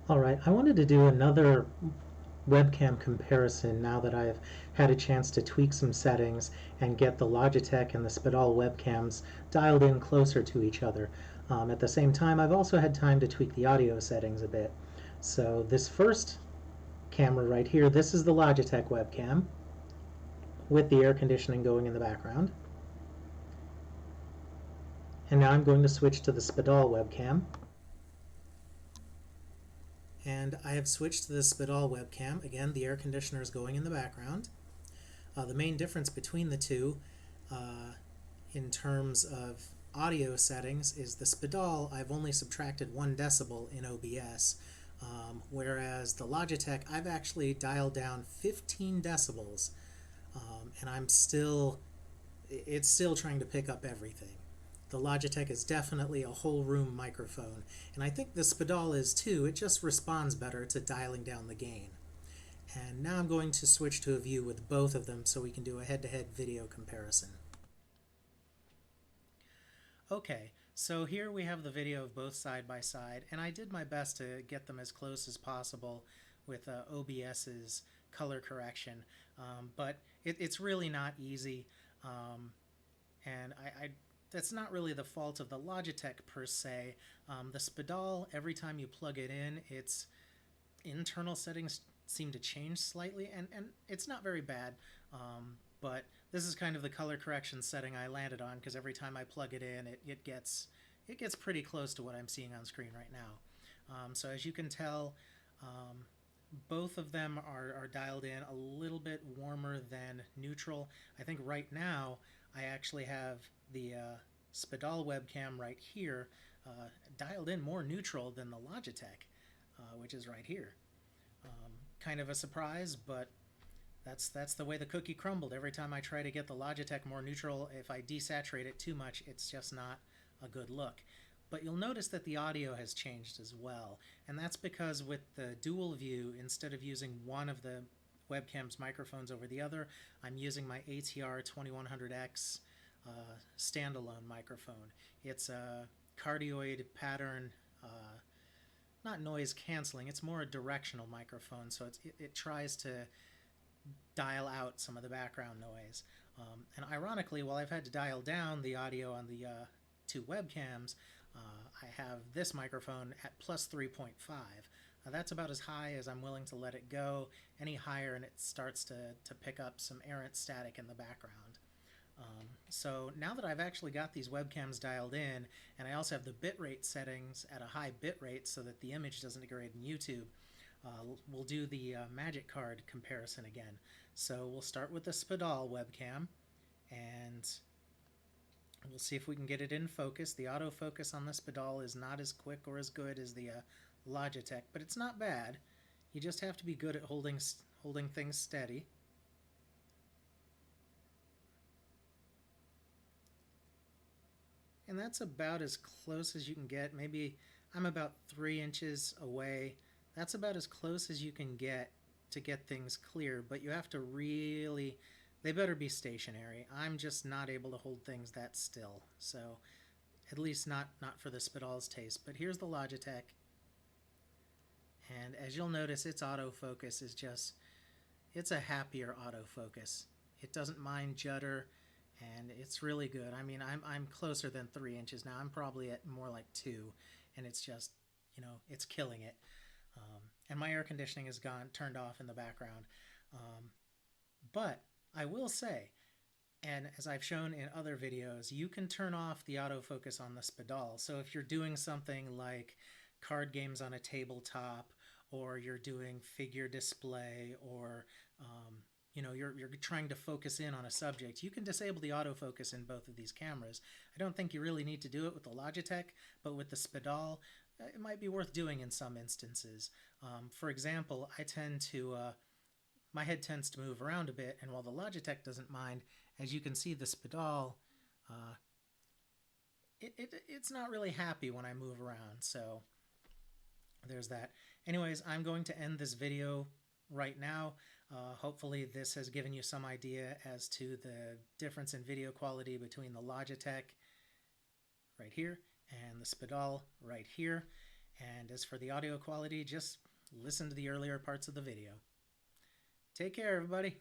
Alright, I wanted to do another webcam comparison now that I've had a chance to tweak some settings and get the Logitech and the Spedal webcams dialed in closer to each other. At the same time, I've also had time to tweak the audio settings a bit. So this first camera right here, this is the Logitech webcam with the air conditioning going in the background. And now I'm going to switch to the Spedal webcam. And I have switched to the Spedal webcam. Again, the air conditioner is going in the background. The main difference between the two uh, in terms of audio settings is the Spedal, I've only subtracted 1 decibel in OBS, whereas the Logitech, I've actually dialed down 15 decibels, and it's still trying to pick up everything. The Logitech is definitely a whole room microphone, and I think the Spedal is too. It just responds better to dialing down the gain. And now I'm going to switch to a view with both of them so we can do a head-to-head video comparison. Okay, so here we have the video of both side by side, and I did my best to get them as close as possible with OBS's color correction, but it's really not easy, and that's not really the fault of the Logitech per se. The Spedal, every time you plug it in, its internal settings seem to change slightly, and it's not very bad, but this is kind of the color correction setting I landed on because every time I plug it in, it gets pretty close to what I'm seeing on screen right now. So as you can tell, both of them are dialed in a little bit warmer than neutral. I think right now I actually have the Spedal webcam right here dialed in more neutral than the Logitech, which is right here. Kind of a surprise, but that's the way the cookie crumbled. Every time I try to get the Logitech more neutral, if I desaturate it too much, it's just not a good look. But you'll notice that the audio has changed as well, and that's because with the dual view, instead of using one of the webcam's microphones over the other, I'm using my ATR 2100X standalone microphone. It's a cardioid pattern, not noise canceling, it's more a directional microphone, so it tries to dial out some of the background noise. And ironically, while I've had to dial down the audio on the two webcams, I have this microphone at plus 3.5. That's about as high as I'm willing to let it go. Any higher and it starts to pick up some errant static in the background. So now that I've actually got these webcams dialed in, and I also have the bitrate settings at a high bitrate so that the image doesn't degrade in YouTube, we'll do the magic card comparison again. So we'll start with the Spedal webcam, and we'll see if we can get it in focus. The autofocus on the Spedal is not as quick or as good as the Logitech, but it's not bad. You just have to be good at holding things steady. And that's about as close as you can get. Maybe I'm about 3 inches away. That's about as close as you can get to get things clear, but you have to really, they better be stationary. I'm just not able to hold things that still, so at least not for the Spedal's taste. But here's the Logitech, and as you'll notice, its autofocus is just, it's a happier autofocus. It doesn't mind judder, and it's really good. I mean, I'm closer than 3 inches now. I'm probably at more like 2, and it's just, it's killing it. And my air conditioning is turned off in the background. But I will say, and as I've shown in other videos, you can turn off the autofocus on the Spedal. So if you're doing something like card games on a tabletop, or you're doing figure display, or you're trying to focus in on a subject, you can disable the autofocus in both of these cameras. I don't think you really need to do it with the Logitech, but with the Spedal, it might be worth doing in some instances. For example, my head tends to move around a bit, and while the Logitech doesn't mind, as you can see, the Spedal, it's not really happy when I move around, so there's that. Anyways, I'm going to end this video right now. Hopefully this has given you some idea as to the difference in video quality between the Logitech right here and the Spedal right here. And as for the audio quality, just listen to the earlier parts of the video. Take care, everybody.